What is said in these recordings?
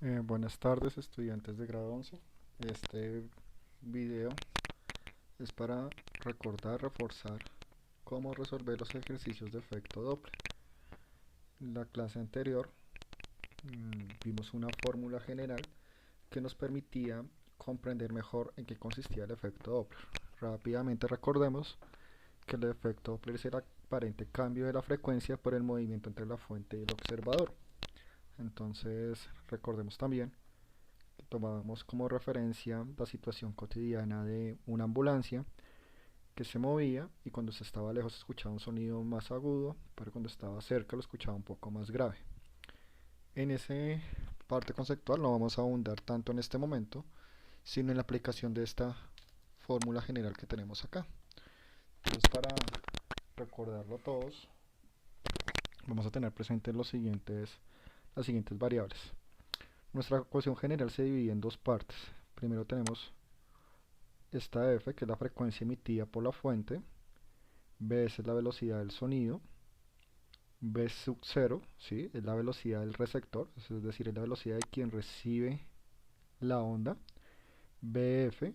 Buenas tardes, estudiantes de grado 11. Este video es para recordar, reforzar cómo resolver los ejercicios de efecto Doppler. En la clase anterior vimos una fórmula general que nos permitía comprender mejor en qué consistía el efecto Doppler. Rápidamente recordemos que el efecto Doppler es el aparente cambio de la frecuencia por el movimiento entre la fuente y el observador. Entonces recordemos también tomamos como referencia la situación cotidiana de una ambulancia que se movía y cuando se estaba lejos se escuchaba un sonido más agudo, pero cuando estaba cerca lo escuchaba un poco más grave. En esa parte conceptual no vamos a abundar tanto en este momento, sino en la aplicación de esta fórmula general que tenemos acá. Entonces, para recordarlo todos, vamos a tener presentes las siguientes variables. Nuestra ecuación general se divide en dos partes. Primero tenemos esta f, que es la frecuencia emitida por la fuente, Bs es la velocidad del sonido, B sub 0, ¿sí? Es la velocidad del receptor, es decir, es la velocidad de quien recibe la onda, Bf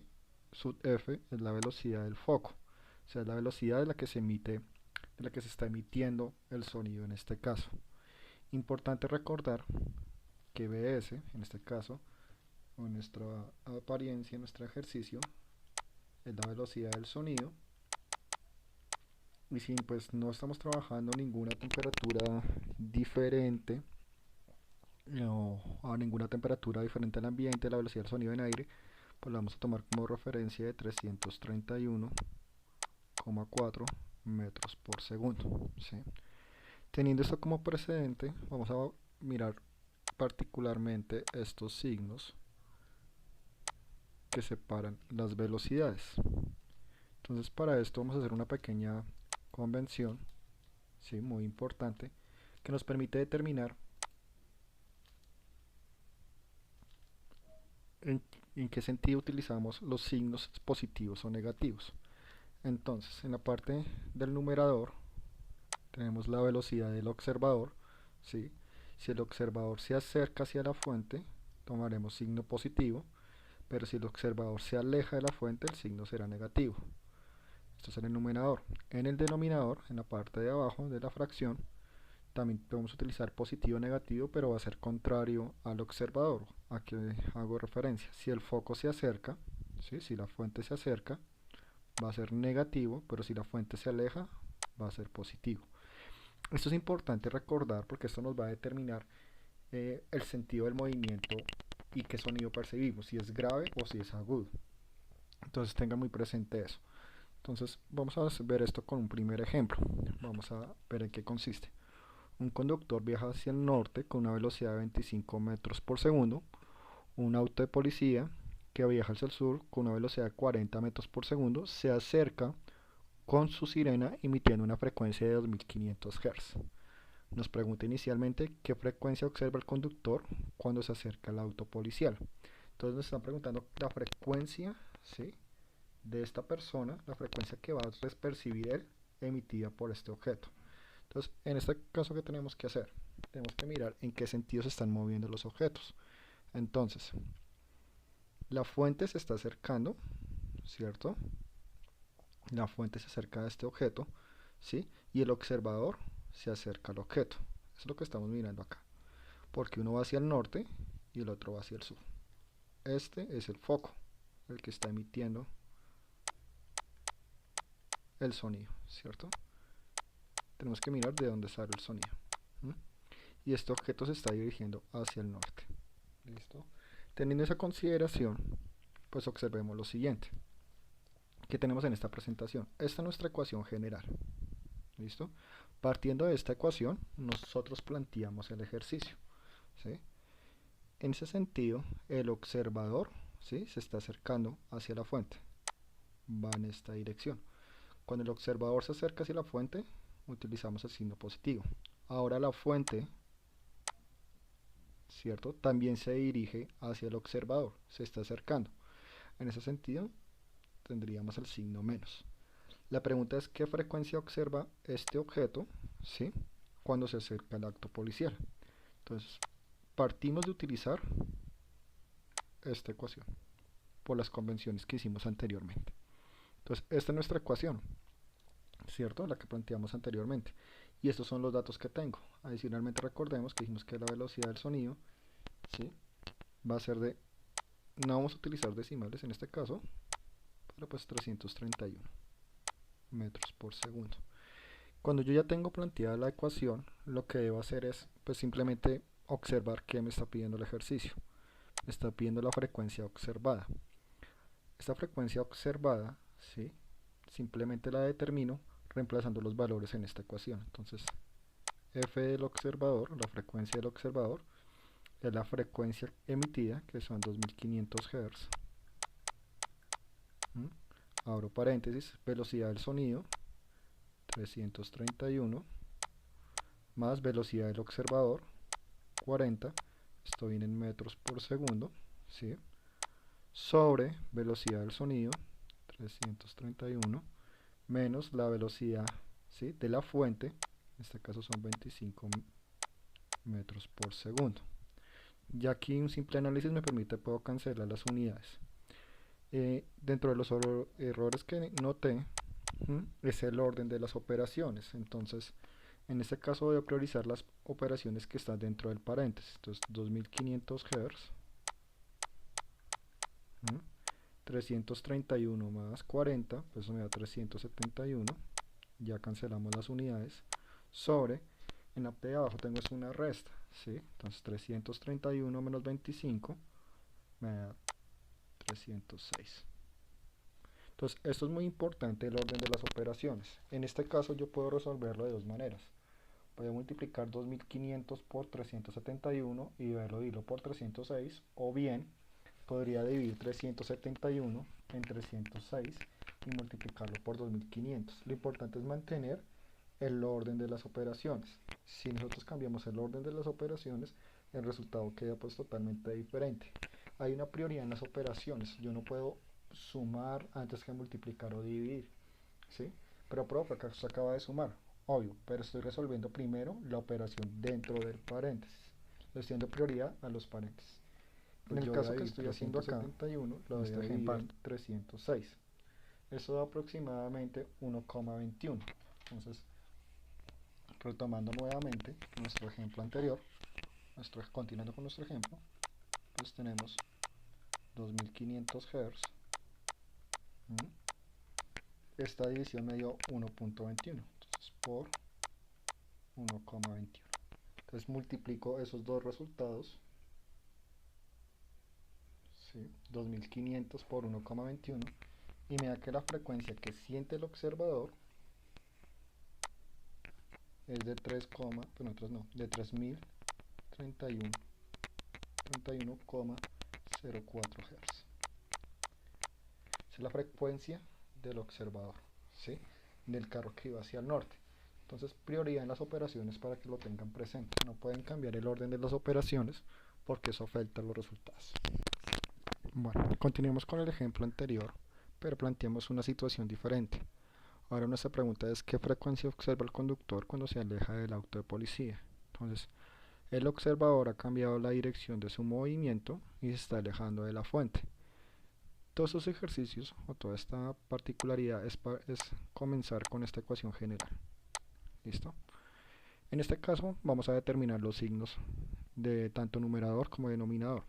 sub f es la velocidad del foco, o sea, es la velocidad de la que se emite, de la que se está emitiendo el sonido en este caso. Importante recordar que Bs, en este caso, o en nuestra apariencia, en nuestro ejercicio, es la velocidad del sonido. Y si pues no estamos trabajando ninguna temperatura diferente o a ninguna temperatura diferente al ambiente, la velocidad del sonido en aire, pues la vamos a tomar como referencia de 331,4 metros por segundo, ¿sí? Teniendo esto como precedente, vamos a mirar particularmente estos signos que separan las velocidades. Entonces, para esto vamos a hacer una pequeña convención, ¿sí? Muy importante, que nos permite determinar en, en qué sentido utilizamos los signos positivos o negativos. Entonces, en la parte del numerador tenemos la velocidad del observador, ¿sí? Si el observador se acerca hacia la fuente, tomaremos signo positivo, pero si el observador se aleja de la fuente, el signo será negativo. Esto es en el numerador. En el denominador, en la parte de abajo de la fracción, también podemos utilizar positivo o negativo, pero va a ser contrario al observador. ¿A qué hago referencia? Si el foco se acerca, ¿sí? Si la fuente se acerca, va a ser negativo, pero si la fuente se aleja, va a ser positivo. Esto es importante recordar porque esto nos va a determinar el sentido del movimiento y qué sonido percibimos, si es grave o si es agudo. Entonces tengan muy presente eso. Entonces vamos a ver esto con un primer ejemplo. Vamos a ver en qué consiste. Un conductor viaja hacia el norte con una velocidad de 25 metros por segundo. Un auto de policía que viaja hacia el sur con una velocidad de 40 metros por segundo se acerca con su sirena emitiendo una frecuencia de 2500 Hz. Nos pregunta inicialmente qué frecuencia observa el conductor cuando se acerca al auto policial. Entonces nos están preguntando la frecuencia, ¿sí?, de esta persona, la frecuencia que va a percibir él emitida por este objeto. Entonces, en este caso, ¿qué tenemos que hacer? Tenemos que mirar en qué sentido se están moviendo los objetos. Entonces, la fuente se está acercando, ¿cierto? La fuente se acerca a este objeto, ¿sí? Y el observador se acerca al objeto. Eso es lo que estamos mirando acá. Porque uno va hacia el norte y el otro va hacia el sur. Este es el foco, el que está emitiendo el sonido, ¿cierto? Tenemos que mirar de dónde sale el sonido. ¿Mm? Y este objeto se está dirigiendo hacia el norte. ¿Listo? Teniendo esa consideración, pues observemos lo siguiente. ¿Qué tenemos en esta presentación? Esta es nuestra ecuación general. ¿Listo? Partiendo de esta ecuación, nosotros planteamos el ejercicio. ¿Sí? En ese sentido, el observador, ¿sí?, se está acercando hacia la fuente. Va en esta dirección. Cuando el observador se acerca hacia la fuente, utilizamos el signo positivo. Ahora la fuente, ¿cierto?, también se dirige hacia el observador, se está acercando. En ese sentido, tendríamos el signo menos. La pregunta es qué frecuencia observa este objeto, ¿sí?, cuando se acerca al acto policial. Entonces, partimos de utilizar esta ecuación por las convenciones que hicimos anteriormente. Entonces, esta es nuestra ecuación, ¿cierto? La que planteamos anteriormente. Y estos son los datos que tengo. Adicionalmente, recordemos que dijimos que la velocidad del sonido, ¿sí?, va a ser de, no vamos a utilizar decimales en este caso, pero pues 331 metros por segundo. Cuando yo ya tengo planteada la ecuación, lo que debo hacer es pues simplemente observar qué me está pidiendo el ejercicio. Me está pidiendo la frecuencia observada. Esta frecuencia observada, ¿sí?, simplemente la determino reemplazando los valores en esta ecuación. Entonces, f del observador, la frecuencia del observador, es la frecuencia emitida, que son 2500 Hz. Abro paréntesis, velocidad del sonido, 331, más velocidad del observador, 40, esto viene en metros por segundo, ¿sí?, sobre velocidad del sonido, 331, menos la velocidad, ¿sí?, de la fuente, en este caso son 25 metros por segundo. Ya aquí un simple análisis me permite, puedo cancelar las unidades. Dentro de los errores que noté, es el orden de las operaciones. Entonces, en este caso voy a priorizar las operaciones que están dentro del paréntesis. Entonces, 2500 Hz, 331 más 40, pues eso me da 371. Ya cancelamos las unidades. Sobre, en la parte de abajo tengo es una resta, ¿sí? Entonces 331 menos 25 me da 306. Entonces esto es muy importante, el orden de las operaciones. En este caso yo puedo resolverlo de dos maneras. Voy a multiplicar 2500 por 371 y dividirlo por 306, o bien podría dividir 371 en 306 y multiplicarlo por 2500. Lo importante es mantener el orden de las operaciones. Si nosotros cambiamos el orden de las operaciones, el resultado queda pues totalmente diferente. Hay una prioridad en las operaciones. Yo no puedo sumar antes que multiplicar o dividir, ¿sí? Pero profe, acá se acaba de sumar, obvio, pero estoy resolviendo primero la operación dentro del paréntesis. Le estoy dando prioridad a los paréntesis. En el caso que estoy haciendo acá, 371 lo voy a dividir en 306. Eso da aproximadamente 1,21. Entonces, retomando nuevamente nuestro ejemplo anterior, continuando con nuestro ejemplo, pues tenemos 2500 Hz. Esta división me dio 1.21, entonces por 1,21. Entonces multiplico esos dos resultados, ¿sí?, 2500 por 1,21, y me da que la frecuencia que siente el observador es de 3004 Hz. Esa es la frecuencia del observador, ¿sí?, del carro que iba hacia el norte. Entonces, prioridad en las operaciones para que lo tengan presente. No pueden cambiar el orden de las operaciones porque eso afecta los resultados. Bueno, continuemos con el ejemplo anterior, pero planteamos una situación diferente. Ahora nuestra pregunta es: ¿qué frecuencia observa el conductor cuando se aleja del auto de policía? Entonces, el observador ha cambiado la dirección de su movimiento y se está alejando de la fuente. Todos estos ejercicios o toda esta particularidad es comenzar con esta ecuación general. ¿Listo? En este caso vamos a determinar los signos de tanto numerador como denominador.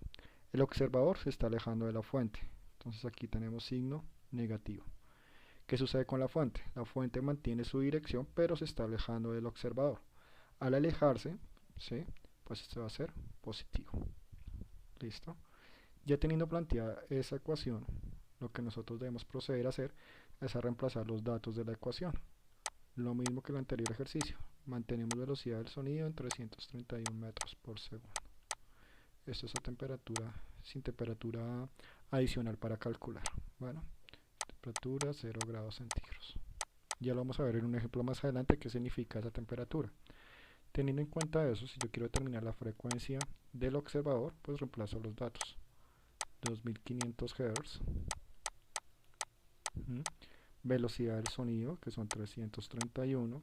El observador se está alejando de la fuente, entonces aquí tenemos signo negativo. ¿Qué sucede con la fuente? La fuente mantiene su dirección pero se está alejando del observador. Al alejarse, ¿sí?, pues esto va a ser positivo. ¿Listo? Ya teniendo planteada esa ecuación, lo que nosotros debemos proceder a hacer es a reemplazar los datos de la ecuación. Lo mismo que el anterior ejercicio. Mantenemos velocidad del sonido en 331 metros por segundo. Esto es a temperatura, sin temperatura adicional para calcular. Bueno, temperatura 0 grados centígrados. Ya lo vamos a ver en un ejemplo más adelante qué significa esa temperatura. Teniendo en cuenta eso, si yo quiero determinar la frecuencia del observador, pues reemplazo los datos. 2500 Hz. Velocidad del sonido, que son 331.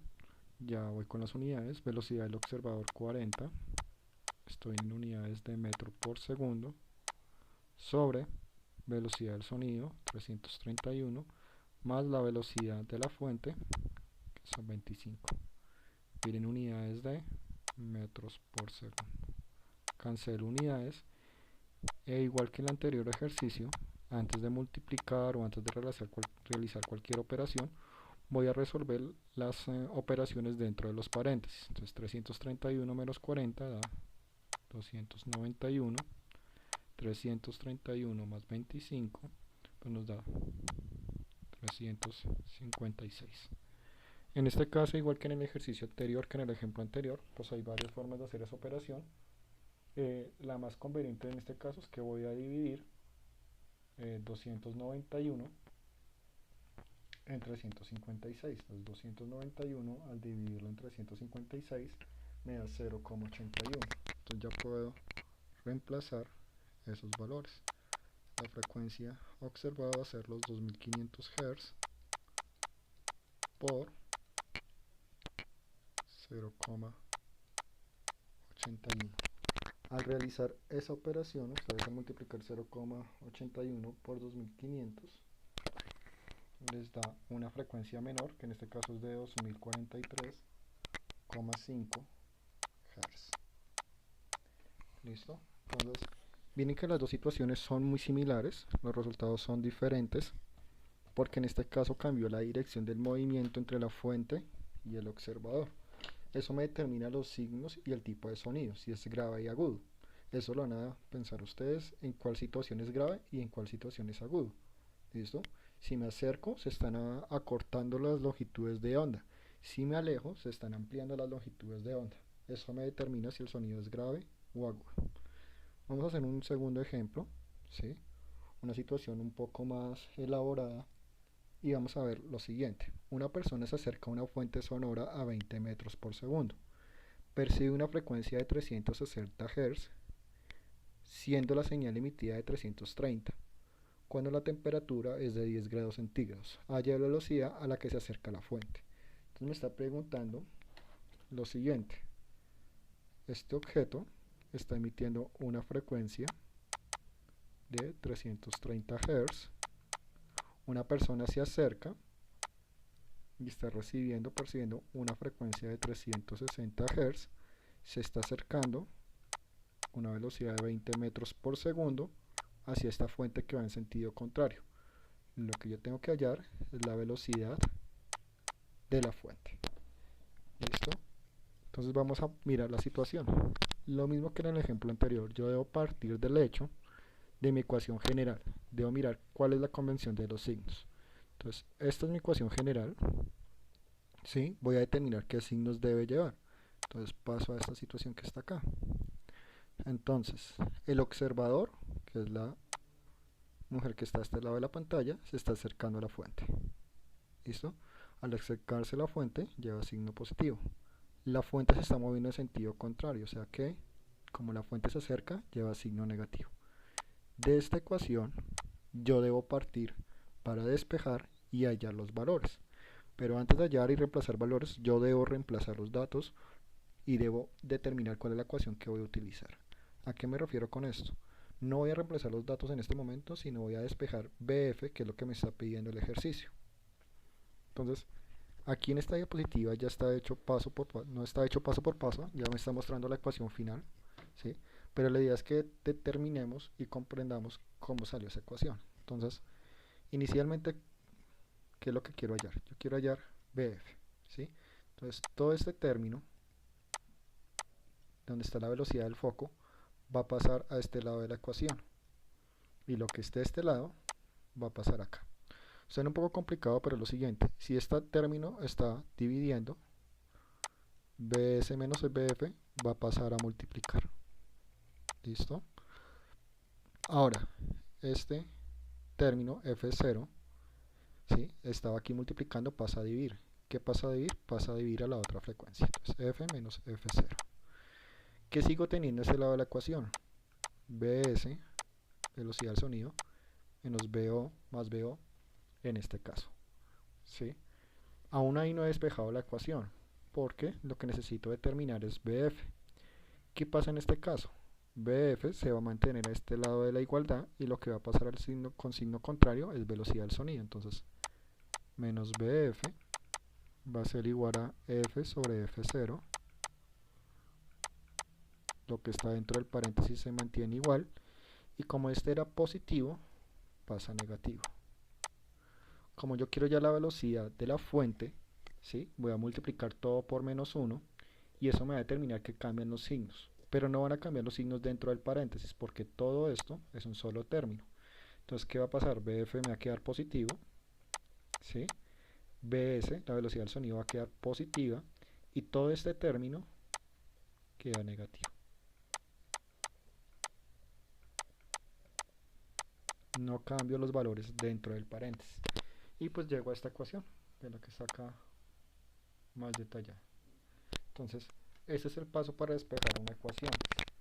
Ya voy con las unidades. Velocidad del observador 40. Estoy en unidades de metro por segundo. sobre velocidad del sonido 331 más la velocidad de la fuente, que son 25. Miren, unidades de metros por segundo. Cancelo unidades e igual que en el anterior ejercicio, antes de multiplicar o antes de realizar cualquier operación, voy a resolver las operaciones dentro de los paréntesis. Entonces 331 menos 40 da 291, 331 más 25 pues nos da 356. En este caso, igual que en el ejercicio anterior, que en el ejemplo anterior, pues hay varias formas de hacer esa operación. La más conveniente en este caso es que voy a dividir 291 en 356. Entonces 291 al dividirlo en 356 me da 0,81. Entonces ya puedo reemplazar esos valores. La frecuencia observada va a ser los 2500 Hz por 0,81. Al realizar esa operación, ustedes van a multiplicar 0,81 por 2500, les da una frecuencia menor, que en este caso es de 2043,5 Hz. ¿Listo? Entonces, miren que las dos situaciones son muy similares, los resultados son diferentes, porque en este caso cambió la dirección del movimiento entre la fuente y el observador. Eso me determina los signos y el tipo de sonido, si es grave y agudo. Eso lo van a pensar ustedes en cuál situación es grave y en cuál situación es agudo. ¿Listo? Si me acerco, se están acortando las longitudes de onda. Si me alejo, se están ampliando las longitudes de onda. Eso me determina si el sonido es grave o agudo. Vamos a hacer un segundo ejemplo, ¿sí? Una situación un poco más elaborada. Y vamos a ver lo siguiente. Una persona se acerca a una fuente sonora a 20 metros por segundo. Percibe una frecuencia de 360 Hz, siendo la señal emitida de 330, cuando la temperatura es de 10 grados centígrados. Halla la velocidad a la que se acerca la fuente. Entonces me está preguntando lo siguiente. Este objeto está emitiendo una frecuencia de 330 Hz. Una persona se acerca y está percibiendo una frecuencia de 360 Hz, se está acercando a una velocidad de 20 metros por segundo hacia esta fuente que va en sentido contrario. Lo que yo tengo que hallar es la velocidad de la fuente. ¿Listo? Entonces vamos a mirar la situación. Lo mismo que en el ejemplo anterior, yo debo partir del hecho de mi ecuación general. Debo mirar cuál es la convención de los signos. Entonces, esta es mi ecuación general. ¿Sí? Voy a determinar qué signos debe llevar. Entonces paso a esta situación que está acá. Entonces, el observador, que es la mujer que está a este lado de la pantalla, se está acercando a la fuente. ¿Listo? Al acercarse a la fuente, lleva signo positivo. La fuente se está moviendo en sentido contrario, o sea que, como la fuente se acerca, lleva signo negativo. De esta ecuación, yo debo partir para despejar y hallar los valores. Pero antes de hallar y reemplazar valores, yo debo reemplazar los datos y debo determinar cuál es la ecuación que voy a utilizar. ¿A qué me refiero con esto? No voy a reemplazar los datos en este momento, sino voy a despejar BF, que es lo que me está pidiendo el ejercicio. Entonces, aquí en esta diapositiva ya está hecho paso por paso, no está hecho paso por paso, ya me está mostrando la ecuación final, ¿sí? Pero la idea es que determinemos y comprendamos cómo salió esa ecuación. Entonces, inicialmente, ¿qué es lo que quiero hallar? Yo quiero hallar BF, ¿sí? Entonces, todo este término, donde está la velocidad del foco, va a pasar a este lado de la ecuación. Y lo que esté a este lado, va a pasar acá. Suena un poco complicado, pero es lo siguiente. Si este término está dividiendo, BS menos BF va a pasar a multiplicar. ¿Listo? Ahora, este término F0, ¿sí? Estaba aquí multiplicando, pasa a dividir. ¿Qué pasa a dividir? Pasa a dividir a la otra frecuencia. Entonces F menos F0. ¿Qué sigo teniendo a este lado de la ecuación? BS, velocidad del sonido, menos BO más BO en este caso. ¿Sí? Aún ahí no he despejado la ecuación, porque lo que necesito determinar es BF. ¿Qué pasa en este caso? BF se va a mantener a este lado de la igualdad y lo que va a pasar al signo, con signo contrario es velocidad del sonido. Entonces, menos BF va a ser igual a F sobre F0. Lo que está dentro del paréntesis se mantiene igual. Y como este era positivo, pasa a negativo. Como yo quiero ya la velocidad de la fuente, ¿sí? Voy a multiplicar todo por menos 1 y eso me va a determinar que cambian los signos. Pero no van a cambiar los signos dentro del paréntesis porque todo esto es un solo término. Entonces, ¿qué va a pasar? BF me va a quedar positivo, ¿sí? BS, la velocidad del sonido, va a quedar positiva y todo este término queda negativo. No cambio los valores dentro del paréntesis. Y pues llego a esta ecuación, de la que saca más detallada. Entonces, ese es el paso para despejar una ecuación.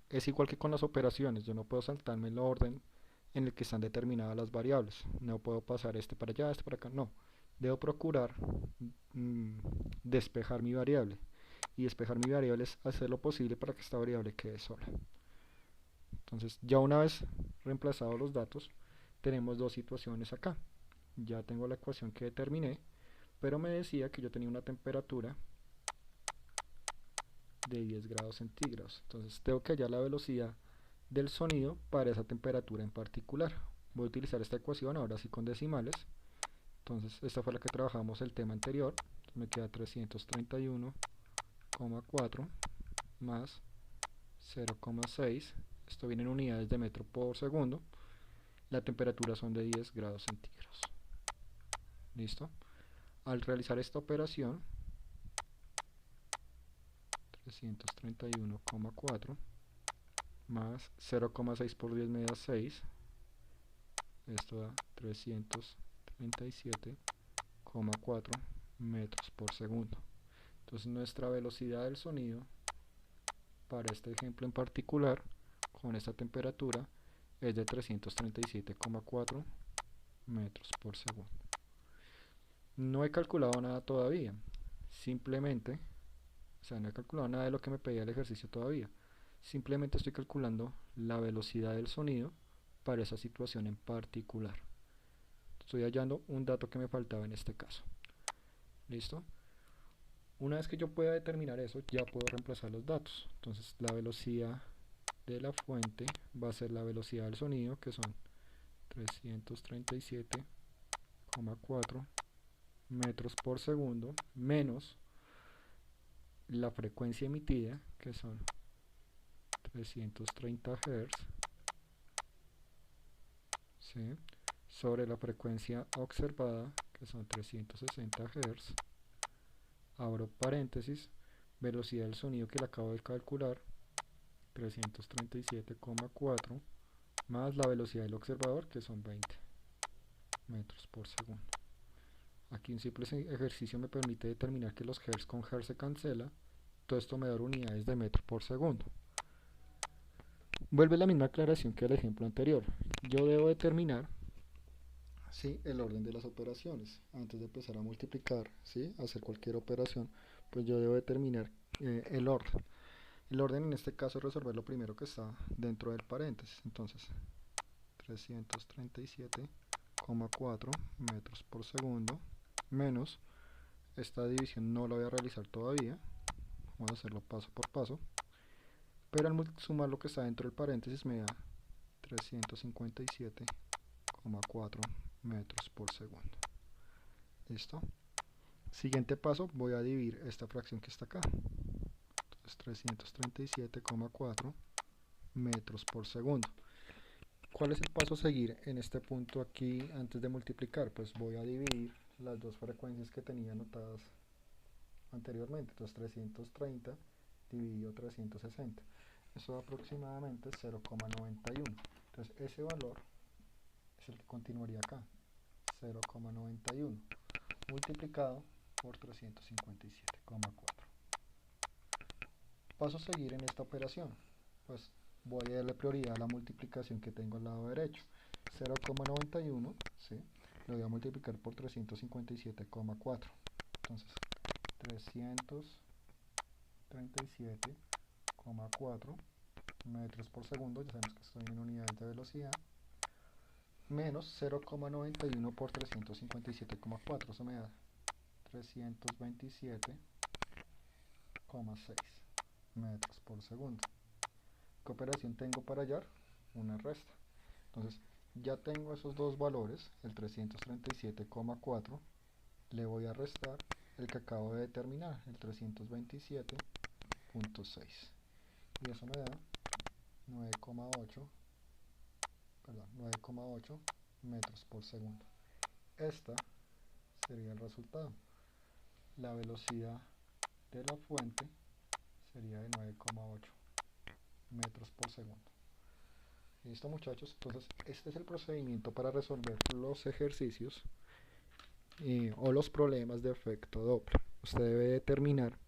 Es igual que con las operaciones, yo no puedo saltarme el orden en el que están determinadas las variables. No puedo pasar este para allá, este para acá, no. Debo procurar mm, despejar mi variable. Y despejar mi variable es hacer lo posible para que esta variable quede sola. Entonces, ya una vez reemplazados los datos, tenemos dos situaciones acá. Ya tengo la ecuación que determiné, pero me decía que yo tenía una temperatura de 10 grados centígrados. Entonces tengo que hallar la velocidad del sonido para esa temperatura en particular. Voy a utilizar esta ecuación ahora sí con decimales. Entonces esta fue la que trabajamos el tema anterior. Entonces me queda 331,4 más 0,6. Esto viene en unidades de metro por segundo. La temperatura son de 10 grados centígrados. ¿Listo? Al realizar esta operación, 331,4 más 0,6 por 10 me da 6. Esto da 337,4 metros por segundo. Entonces nuestra velocidad del sonido para este ejemplo en particular con esta temperatura es de 337,4 metros por segundo. No he calculado nada todavía, simplemente, o sea, no he calculado nada de lo que me pedía el ejercicio todavía. Simplemente estoy calculando la velocidad del sonido para esa situación en particular. Estoy hallando un dato que me faltaba en este caso. ¿Listo? Una vez que yo pueda determinar eso, ya puedo reemplazar los datos. Entonces la velocidad de la fuente va a ser la velocidad del sonido, que son 337,4 metros por segundo, menos la frecuencia emitida, que son 330 Hz, ¿sí? Sobre la frecuencia observada, que son 360 Hz. Abro paréntesis, velocidad del sonido que le acabo de calcular, 337,4 más la velocidad del observador, que son 20 metros por segundo. Aquí un simple ejercicio me permite determinar que los hertz con hertz se cancela. Todo esto me da unidades de metro por segundo. Vuelve la misma aclaración que el ejemplo anterior. Yo debo determinar, ¿sí?, el orden de las operaciones. Antes de empezar a multiplicar, ¿sí?, hacer cualquier operación, pues yo debo determinar el orden. El orden en este caso es resolver lo primero que está dentro del paréntesis. Entonces, 337,4 metros por segundo menos, esta división no la voy a realizar todavía, vamos a hacerlo paso por paso, pero al sumar lo que está dentro del paréntesis me da 357,4 metros por segundo. ¿Listo? Siguiente paso, voy a dividir esta fracción que está acá. Entonces 337,4 metros por segundo. ¿Cuál es el paso a seguir en este punto aquí antes de multiplicar? Pues voy a dividir las dos frecuencias que tenía anotadas anteriormente. Entonces 330 dividido 360. Eso da aproximadamente 0,91. Entonces ese valor es el que continuaría acá. 0,91 multiplicado por 357,4. Paso a seguir en esta operación. Pues voy a darle prioridad a la multiplicación que tengo al lado derecho. 0,91, ¿sí?, lo voy a multiplicar por 357,4. Entonces 337,4 metros por segundo, ya sabemos que estoy en unidades de velocidad, menos 0,91 por 357,4, eso me da 327,6 metros por segundo. ¿Qué operación tengo para hallar? Una resta. Entonces ya tengo esos dos valores, el 337,4, le voy a restar el que acabo de determinar, el 327,6, y eso me da 9,8 metros por segundo. Esta sería el resultado. La velocidad de la fuente sería de 9,8 metros por segundo. Listo, muchachos, entonces este es el procedimiento para resolver los ejercicios o los problemas de efecto Doppler. Usted debe determinar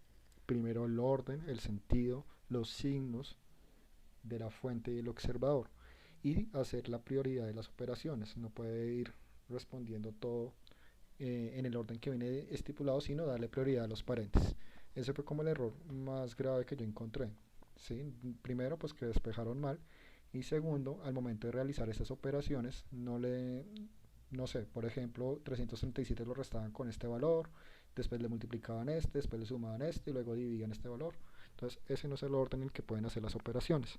primero el orden, el sentido, los signos de la fuente y el observador, y hacer la prioridad de las operaciones. No puede ir respondiendo todo en el orden que viene estipulado, sino darle prioridad a los paréntesis. Ese fue como el error más grave que yo encontré. ¿Sí? Primero, pues que despejaron mal, y segundo, al momento de realizar estas operaciones no sé, por ejemplo, 337 lo restaban con este valor, después le multiplicaban este, después le sumaban este y luego dividían este valor. Entonces ese no es el orden en el que pueden hacer las operaciones.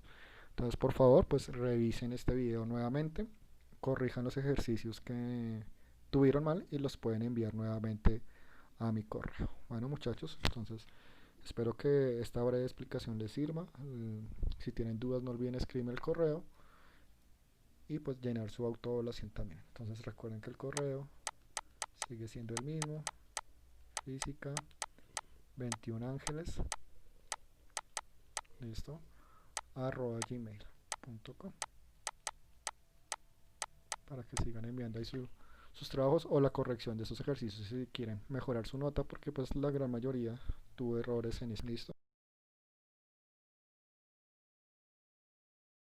Entonces, por favor, pues revisen este video nuevamente, corrijan los ejercicios que tuvieron mal y los pueden enviar nuevamente a mi correo. Bueno, muchachos, entonces espero que esta breve explicación les sirva. Si tienen dudas, no olviden escribirme el correo y pues llenar su autoevaluación también. Entonces recuerden que el correo sigue siendo el mismo: física 21 ángeles, listo, @gmail.com, para que sigan enviando ahí sus trabajos o la corrección de sus ejercicios si quieren mejorar su nota, porque pues la gran mayoría tuvo errores en esto. Listo.